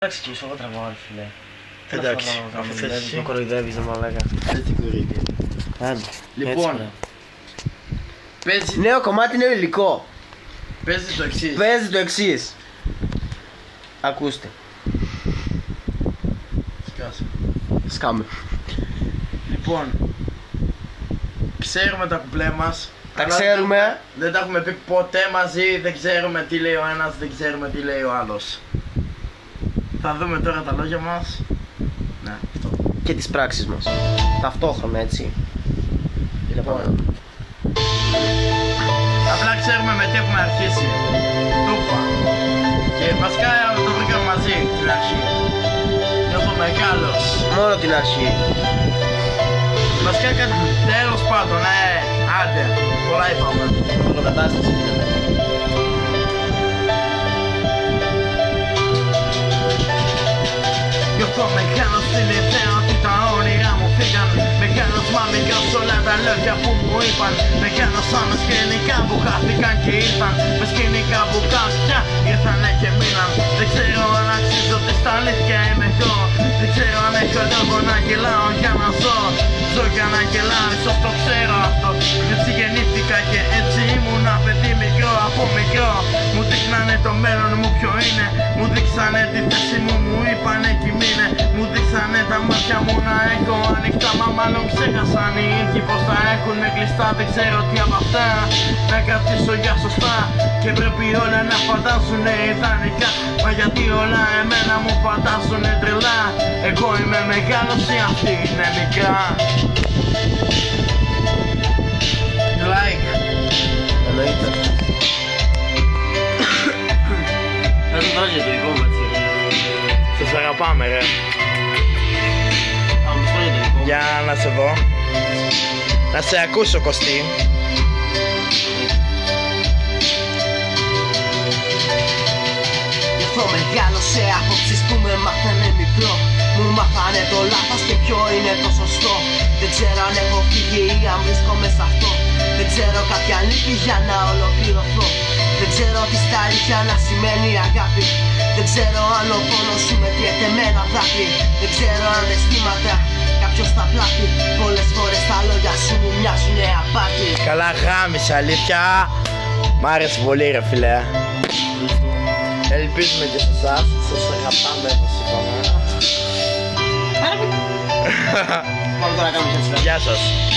Θα ξεκινήσω, εγώ τραβάω ρε φίλε. Εντάξει, αφού θες εσύ. Με κοροϊδεύεις ρε μαλάκα. Δεν την κοροϊδεύει. Άντε. Λοιπόν, παίζει, Νέο κομμάτι, νέο υλικό. παίζει το εξής. Παίζει το εξής. Ακούστε. Σκάσε. Σκάμε. Λοιπόν, ξέρουμε τα κουπλέ μας. Τα αλλά ξέρουμε. Δεν τα έχουμε πει ποτέ μαζί, δεν ξέρουμε τι λέει ο ένας, δεν ξέρουμε τι λέει ο άλλος. Θα δούμε τώρα τα λόγια μας. Ναι, αυτό. Και τις πράξεις μας. Ταυτόχρονα έτσι. Λοιπόν, απλά ξέρουμε με τι έχουμε αρχίσει. Τούπα. Και βασικά το βρήκαμε μαζί την αρχή. Νιώθω μεγάλος. Μόνο την αρχή. Βασικά κάτι τέλος πάντων, άντε, πολλά είπαμε. Προκατάσταση. Νιώθω μεγάλος στην ιδέα ότι τα όνειρά μου φύγαν. Μεγάλος μα μικρός όλα τα λόγια που μου είπαν. Μεγάλος σαν σκηνικά που χάθηκαν και ήρθαν. Με σκηνικά που κάποια ήρθανε και μείναν. Δεν ξέρω αν αξίζω ότι στα αλήθεια είμαι εγώ. Δεν ξέρω αν έχω λόγο να γελάω για να ζω. Ζω για να γελάω, ίσως το ξέρω αυτό. Έτσι γεννήθηκα και έτσι ήμουνα παιδί μικρό από μικρό. Μου δείχνανε το μέλλον μου ποιο είναι. Μου δείξανε τη θέση μου, μου είπανε κι μείνε. Μου δείξανε τα μάτια μου να έχω ανοιχτά. Μα μάλλον ξέχασαν οι ίδιοι πως τα έχουνε κλειστά. Δεν ξέρω τι από αυτά να κρατήσω για σωστά. Και πρέπει όλα να φαντάζουνε ιδανικά. Μα γιατί όλα εμένα μου φαντάζουνε τρελά. Εγώ είμαι μεγάλος ή αυτή είναι μικρά. Like. Εννοείται. Θα το δώσει το δικό μου έτσι. Σας αγαπάμε ρε. Θα μου στο το δικό μου. Για να σε δω. Να σε ακούσω Κωστή. Νιώθω μεγάλο σε απόψεις που με μάθανε μικρό. Μου μάθανε το λάθος και ποιο είναι το σωστό. Δεν ξέρω αν έχω φύγει ή αν βρίσκομαι σε αυτό. Δεν ξέρω κάποια λύπη για να ολοκληρωθώ. Δεν ξέρω τι στα αλήθεια να σημαίνει αγάπη. Δεν ξέρω αν ο πόνος σου μετριέται με ένα δάκρυ. Δεν ξέρω αν αισθήματα κάποιος στα πλάτη. Πολλές φορές τα λόγια σου μου μοιάζουνε απάτη. Καλά γάμισε αλήθεια. Μ' άρεσε πολύ ρε φίλε. Ελπίζουμε και σε εσάς. Σας αγαπάμε όπως είπαμε. Πάμε τώρα να κάνουμε και Γεια σας.